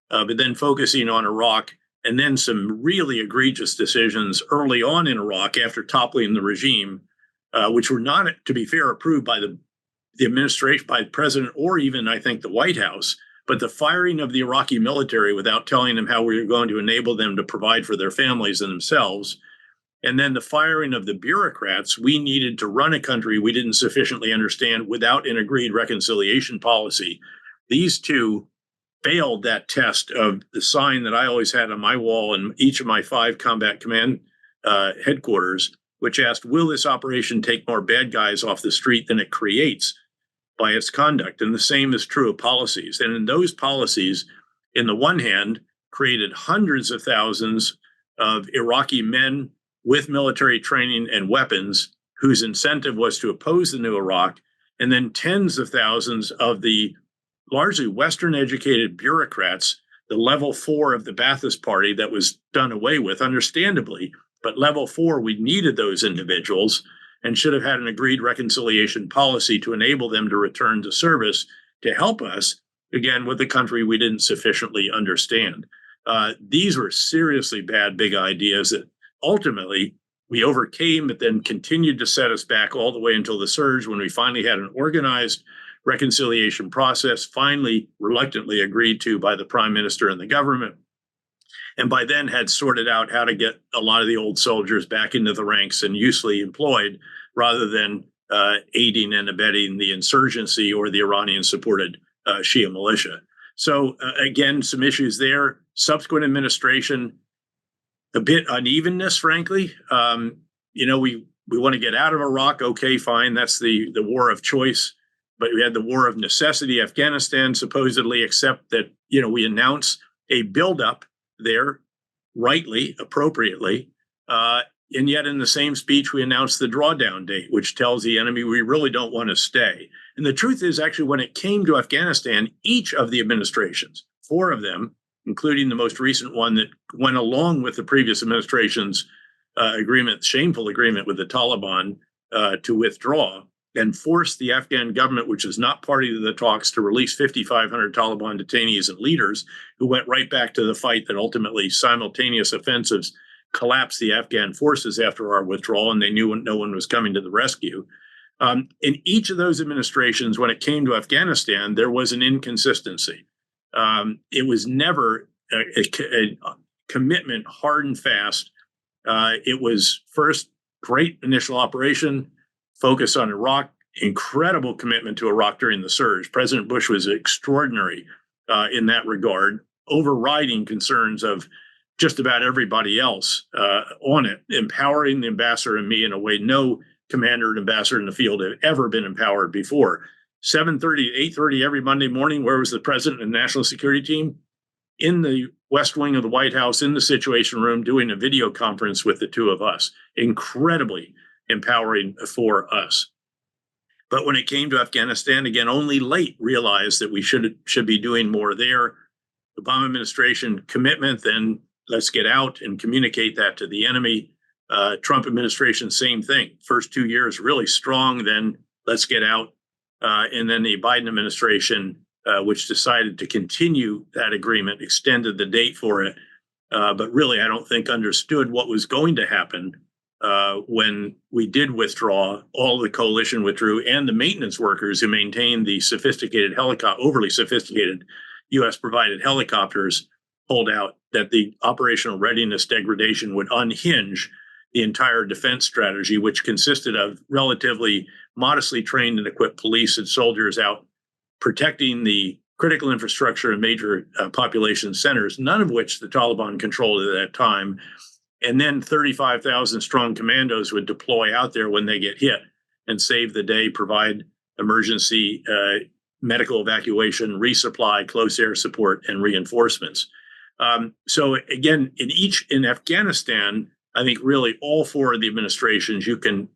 but then focusing on Iraq, and then some really egregious decisions early on in Iraq after toppling the regime, which were not, to be fair, approved by the administration, by the president, or even, I think, the White House. But the firing of the Iraqi military without telling them how we were going to enable them to provide for their families and themselves, and then the firing of the bureaucrats, we needed to run a country we didn't sufficiently understand without an agreed reconciliation policy. These two failed that test of the sign that I always had on my wall in each of my 5 combat command headquarters, which asked, will this operation take more bad guys off the street than it creates by its conduct? And the same is true of policies. And in those policies, in the one hand, created hundreds of thousands of Iraqi men with military training and weapons whose incentive was to oppose the new Iraq, and then tens of thousands of the largely Western educated bureaucrats, the level 4 of the Ba'athist Party that was done away with, understandably. But level 4, we needed those individuals and should have had an agreed reconciliation policy to enable them to return to service to help us, again, with the country we didn't sufficiently understand. These were seriously bad, big ideas that ultimately we overcame, but then continued to set us back all the way until the surge, when we finally had an organized reconciliation process, finally reluctantly agreed to by the prime minister and the government. And by then had sorted out how to get a lot of the old soldiers back into the ranks and usefully employed, rather than aiding and abetting the insurgency or the Iranian-supported Shia militia. So again, some issues there. Subsequent administration, a bit unevenness, frankly. We want to get out of Iraq. Okay, fine. That's the war of choice. But we had the war of necessity, Afghanistan, supposedly, except that, we announce a buildup there, rightly, appropriately. And yet in the same speech, we announced the drawdown date, which tells the enemy we really don't want to stay. And the truth is, actually, when it came to Afghanistan, each of the administrations, 4 of them, including the most recent one that went along with the previous administration's shameful agreement with the Taliban to withdraw, and forced the Afghan government, which is not party to the talks, to release 5,500 Taliban detainees and leaders who went right back to the fight that ultimately simultaneous offensives collapsed the Afghan forces after our withdrawal, and they knew no one was coming to the rescue. In each of those administrations, when it came to Afghanistan, there was an inconsistency. It was never a commitment hard and fast. It was first great initial operation, focus on Iraq, incredible commitment to Iraq during the surge. President Bush was extraordinary in that regard, overriding concerns of just about everybody else on it, empowering the ambassador and me in a way no commander and ambassador in the field have ever been empowered before. 7:30 to 8:30 every Monday morning, where was the president and national security team? In the West Wing of the White House, in the Situation Room, doing a video conference with the 2 of us. Incredibly empowering for us. But when it came to Afghanistan, again, only late realized that we should be doing more there. Obama administration commitment, then let's get out and communicate that to the enemy. Trump administration, same thing. First 2 years really strong, then let's get out. And then the Biden administration, which decided to continue that agreement, extended the date for it, but really I don't think understood what was going to happen when we did withdraw. All the coalition withdrew, and the maintenance workers who maintained the overly sophisticated U.S.-provided helicopters pulled out, that the operational readiness degradation would unhinge the entire defense strategy, which consisted of relatively modestly trained and equipped police and soldiers out protecting the critical infrastructure in major population centers, none of which the Taliban controlled at that time. And then 35,000 strong commandos would deploy out there when they get hit and save the day, provide emergency medical evacuation, resupply, close air support, and reinforcements. So again, in Afghanistan, I think really all 4 of the administrations, you can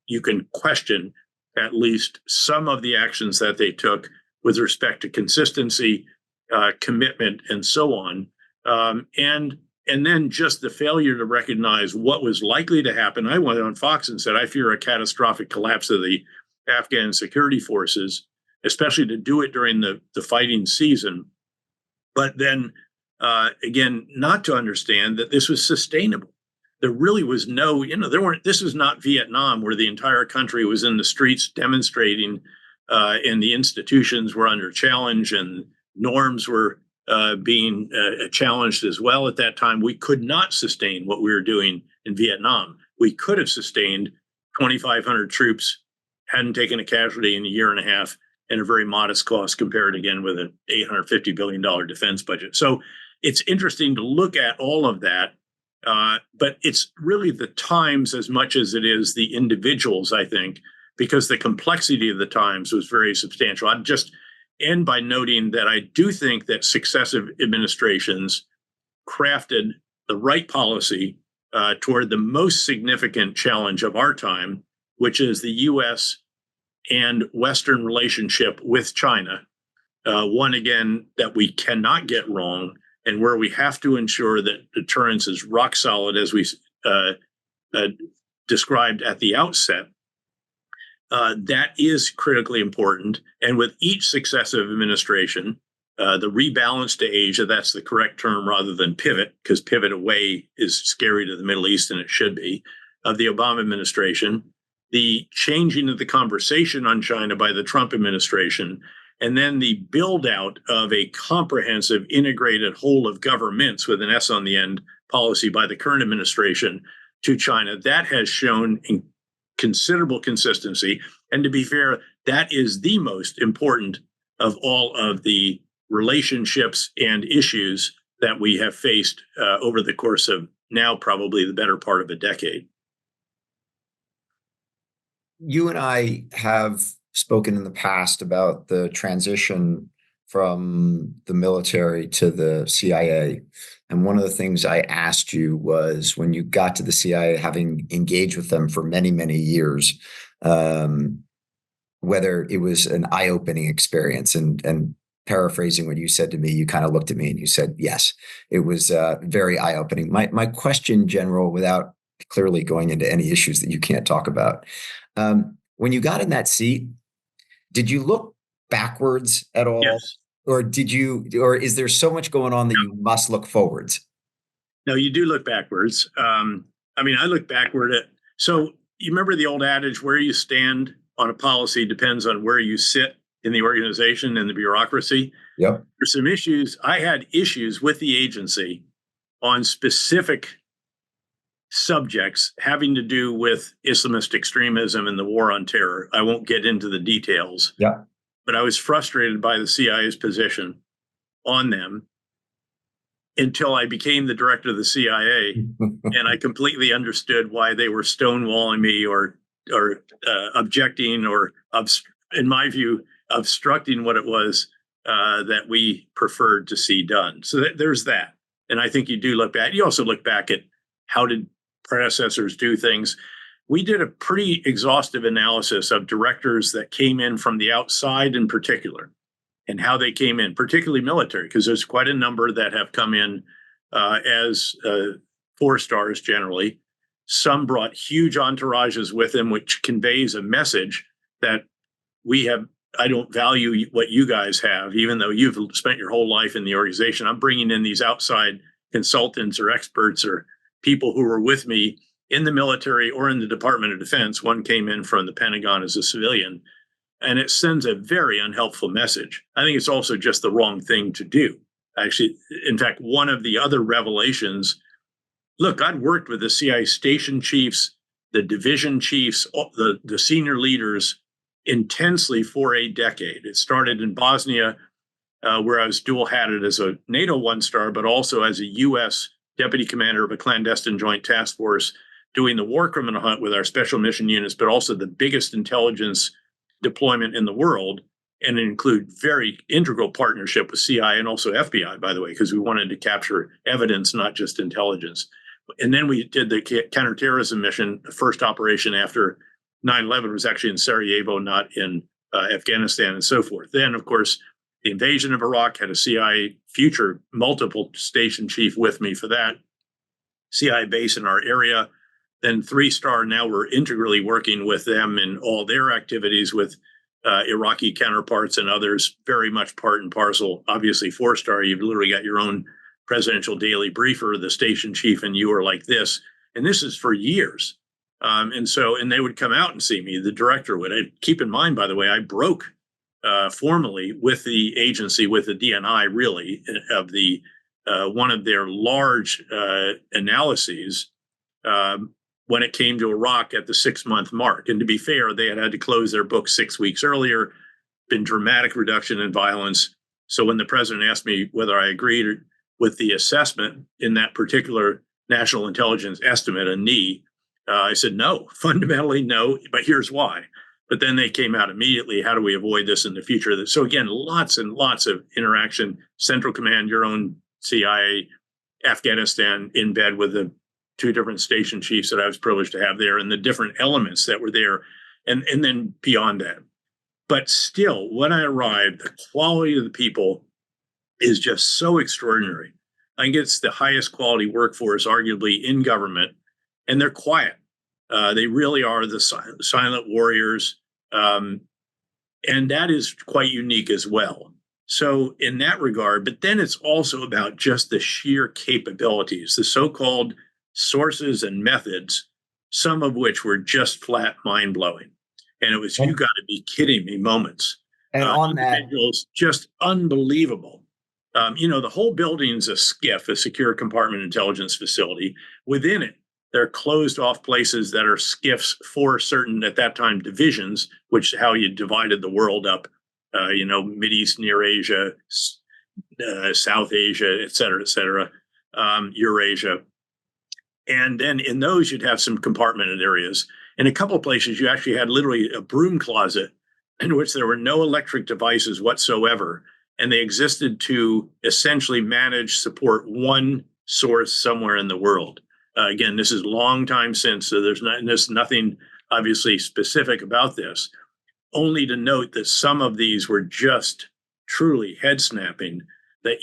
question at least some of the actions that they took with respect to consistency, commitment, and so on. And then just the failure to recognize what was likely to happen. I went on Fox and said, I fear a catastrophic collapse of the Afghan security forces, especially to do it during the fighting season. But then, again, not to understand that this was sustainable. There really was this was not Vietnam, where the entire country was in the streets demonstrating, and the institutions were under challenge and norms were being challenged as well. At that time, we could not sustain what we were doing in Vietnam. We could have sustained 2,500 troops, hadn't taken a casualty in a year and a half, and a very modest cost compared again with an $850 billion defense budget. So it's interesting to look at all of that. But it's really the times as much as it is the individuals, I think, because the complexity of the times was very substantial. I'd just end by noting that I do think that successive administrations crafted the right policy toward the most significant challenge of our time, which is the U.S. and Western relationship with China. One, again, that we cannot get wrong, and where we have to ensure that deterrence is rock solid, as we described at the outset. That is critically important. And with each successive administration, the rebalance to Asia, that's the correct term rather than pivot, because pivot away is scary to the Middle East, and it should be, of the Obama administration, the changing of the conversation on China by the Trump administration, and then the build out of a comprehensive, integrated whole of governments with an S on the end policy by the current administration to China. That has shown in considerable consistency. And to be fair, that is the most important of all of the relationships and issues that we have faced over the course of now probably the better part of a decade. You and I have spoken in the past about the transition from the military to the CIA. And one of the things I asked you was, when you got to the CIA, having engaged with them for many, many years, whether it was an eye-opening experience. And paraphrasing what you said to me, you kind of looked at me and you said, yes, it was very eye-opening. My question, General, without clearly going into any issues that you can't talk about, when you got in that seat, did you look backwards at all? Yes. Or is there so much going on that you must look forwards? No, you do look backwards. I look backward at, so you remember the old adage, where you stand on a policy depends on where you sit in the organization and the bureaucracy. Yep. There's some issues. I had issues with the agency on specific subjects having to do with Islamist extremism and the war on terror. I won't get into the details. Yeah. But I was frustrated by the CIA's position on them until I became the director of the CIA, and I completely understood why they were stonewalling me or objecting or, in my view, obstructing what it was that we preferred to see done. So there's that. And I think you do look back. You also look back at how did predecessors do things. We did a pretty exhaustive analysis of directors that came in from the outside in particular, and how they came in, particularly military, because there's quite a number that have come in as 4 stars generally. Some brought huge entourages with them, which conveys a message that I don't value what you guys have, even though you've spent your whole life in the organization. I'm bringing in these outside consultants or experts or people who were with me in the military or in the Department of Defense. One came in from the Pentagon as a civilian, and it sends a very unhelpful message. I think it's also just the wrong thing to do. Actually, in fact, one of the other revelations, look, I'd worked with the CIA station chiefs, the division chiefs, the senior leaders intensely for a decade. It started in Bosnia, where I was dual-hatted as a NATO 1-star, but also as a U.S. deputy commander of a clandestine joint task force, doing the war criminal hunt with our special mission units, but also the biggest intelligence deployment in the world, and include very integral partnership with CIA and also FBI, by the way, because we wanted to capture evidence, not just intelligence. And then we did the counterterrorism mission. The first operation after 9/11 was actually in Sarajevo, not in Afghanistan, and so forth. Then, of course, the invasion of Iraq, had a CIA future multiple station chief with me for that, CIA base in our area. Then 3-star, now we're integrally working with them in all their activities with Iraqi counterparts and others, very much part and parcel. Obviously, 4-star, you've literally got your own presidential daily briefer, the station chief, and you are like this. And this is for years. And they would come out and see me, the director would. Keep in mind, by the way, I broke formally with the agency, with the DNI, really, of the one of their large analyses when it came to Iraq at the 6-month mark. And to be fair, they had to close their book 6 weeks earlier been dramatic reduction in violence. So when the president asked me whether I agreed with the assessment in that particular national intelligence estimate, a knee, I said no, fundamentally no, but here's why. But then they came out immediately. How do we avoid this in the future? So again, lots and lots of interaction. Central Command, your own CIA, Afghanistan, in bed with the two different station chiefs that I was privileged to have there, and the different elements that were there, and then beyond that. But still, when I arrived, the quality of the people is just so extraordinary. I think it's the highest quality workforce, arguably, in government, and they're quiet. They really are the silent warriors, and that is quite unique as well. So in that regard, but then it's also about just the sheer capabilities, the so-called sources and methods, some of which were just flat mind-blowing. And it was, you got to be kidding me moments. And on individuals, just unbelievable. The whole building's a SCIF, a secure compartment intelligence facility. Within it, there are closed off places that are SCIFs for certain, at that time, divisions, which how you divided the world up, Mideast, Near Asia, South Asia, et cetera, Eurasia. And then in those, you'd have some compartmented areas. In a couple of places, you actually had literally a broom closet in which there were no electric devices whatsoever. And they existed to essentially manage, support one source somewhere in the world. Again, this is a long time since, so there's nothing obviously specific about this. Only to note that some of these were just truly head snapping that,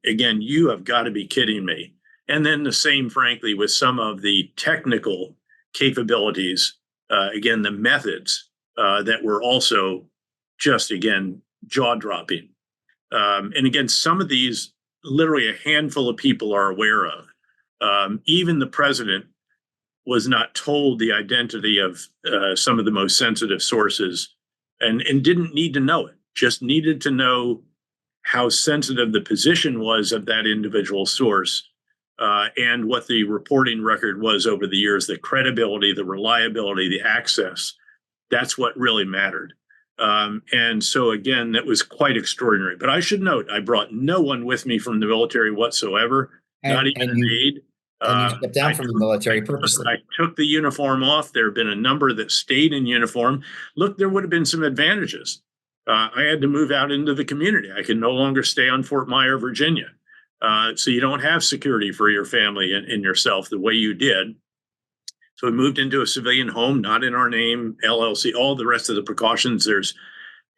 again, you have got to be kidding me. And then the same, frankly, with some of the technical capabilities, again, the methods that were also just, again, jaw-dropping. And again, some of these, literally a handful of people are aware of. Even the president was not told the identity of some of the most sensitive sources and didn't need to know it, just needed to know how sensitive the position was of that individual source and what the reporting record was over the years, the credibility, the reliability, the access. That's what really mattered. And so, again, that was quite extraordinary. But I should note, I brought no one with me from the military whatsoever, not even an aide. And you stepped down from the military purposely. I took the uniform off. There have been a number that stayed in uniform. Look, there would have been some advantages. I had to move out into the community. I can no longer stay on Fort Myer, Virginia. So you don't have security for your family and yourself the way you did. So we moved into a civilian home, not in our name, LLC, all the rest of the precautions. There's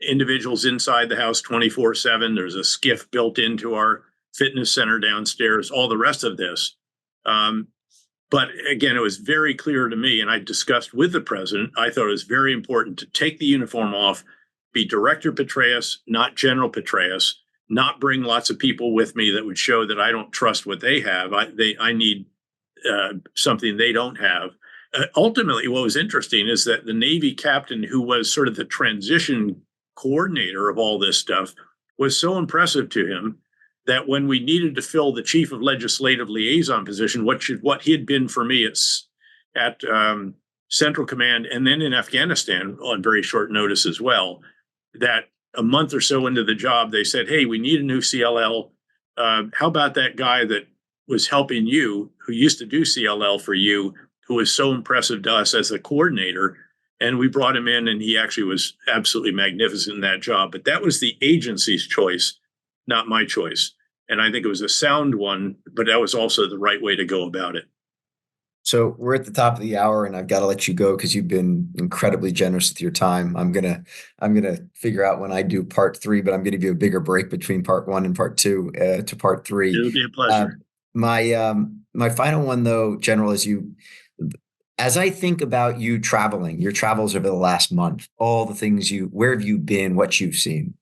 individuals inside the house 24/7. There's a SCIF built into our fitness center downstairs, all the rest of this. But again, it was very clear to me, and I discussed with the president, I thought it was very important to take the uniform off, be Director Petraeus, not General Petraeus, not bring lots of people with me that would show that I don't trust what they have. I need something they don't have. Ultimately, what was interesting is that the Navy captain, who was sort of the transition coordinator of all this stuff, was so impressive to him that when we needed to fill the chief of legislative liaison position, what he had been for me at Central Command and then in Afghanistan on very short notice as well, that a month or so into the job, they said, hey, we need a new CLL. How about that guy that was helping you, who used to do CLL for you, who was so impressive to us as a coordinator? And we brought him in, and he actually was absolutely magnificent in that job. But that was the agency's choice, not my choice. And I think it was a sound one, but that was also the right way to go about it. So we're at the top of the hour, and I've got to let you go because you've been incredibly generous with your time. I'm gonna figure out when I do part 3, but I'm going to give you a bigger break between part 1 and part 2 to part 3. It'll be a pleasure. My final one, though, General, is as I think about you traveling, your travels over the last month, all the things where have you been, what you've seen?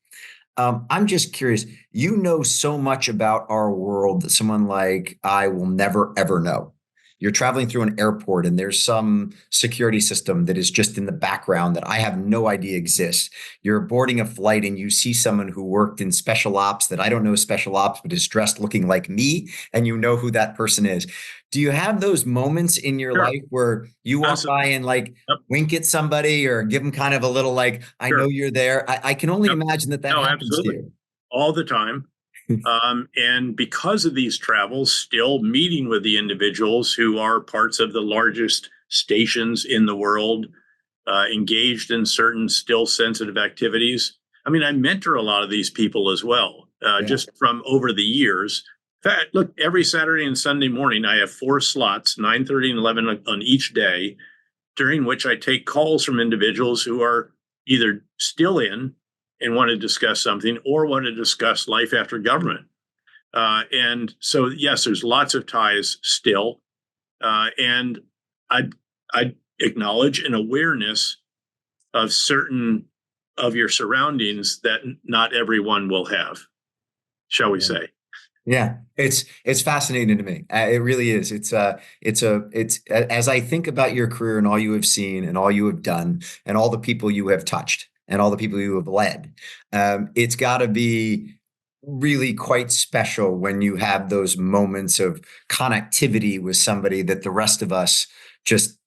I'm just curious, you know so much about our world that someone like I will never, ever know. You're traveling through an airport and there's some security system that is just in the background that I have no idea exists. You're boarding a flight and you see someone who worked in special ops that I don't know special ops, but is dressed looking like me, and you know who that person is. Do you have those moments in your Sure. life where you walk Absolutely. by and like Yep. wink at somebody or give them kind of a little like, I Sure. know you're there? I can only Yep. imagine that No, happens to absolutely. you. All the time. And because of these travels, still meeting with the individuals who are parts of the largest stations in the world, engaged in certain still sensitive activities. I mean, I mentor a lot of these people as well, just from over the years. In fact, look, every Saturday and Sunday morning, I have 4 slots, 9:30 and 11 on each day, during which I take calls from individuals who are either still in and want to discuss something or want to discuss life after government. And so, yes, there's lots of ties still. And I acknowledge an awareness of certain of your surroundings that not everyone will have, shall we say. Yeah, it's fascinating to me. It really is. It's as I think about your career and all you have seen and all you have done and all the people you have touched and all the people you have led. It's got to be really quite special when you have those moments of connectivity with somebody that the rest of us just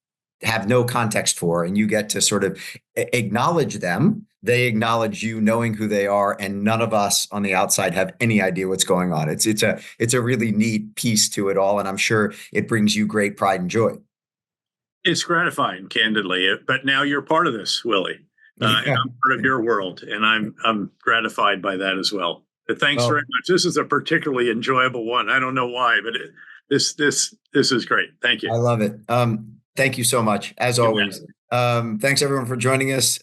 have no context for, and you get to sort of acknowledge them. They acknowledge you, knowing who they are, and none of us on the outside have any idea what's going on. It's a really neat piece to it all, and I'm sure it brings you great pride and joy. It's gratifying, candidly, but now you're part of this, Willie, and I'm part of your world, and I'm gratified by that as well. But thanks very much. This is a particularly enjoyable one. I don't know why, but this is great. Thank you. I love it. Thank you so much, as always. Thanks everyone for joining us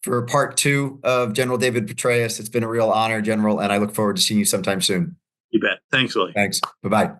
for part 2 of General David Petraeus. It's been a real honor, General, and I look forward to seeing you sometime soon. You bet. Thanks, Willie. Thanks. Bye-bye.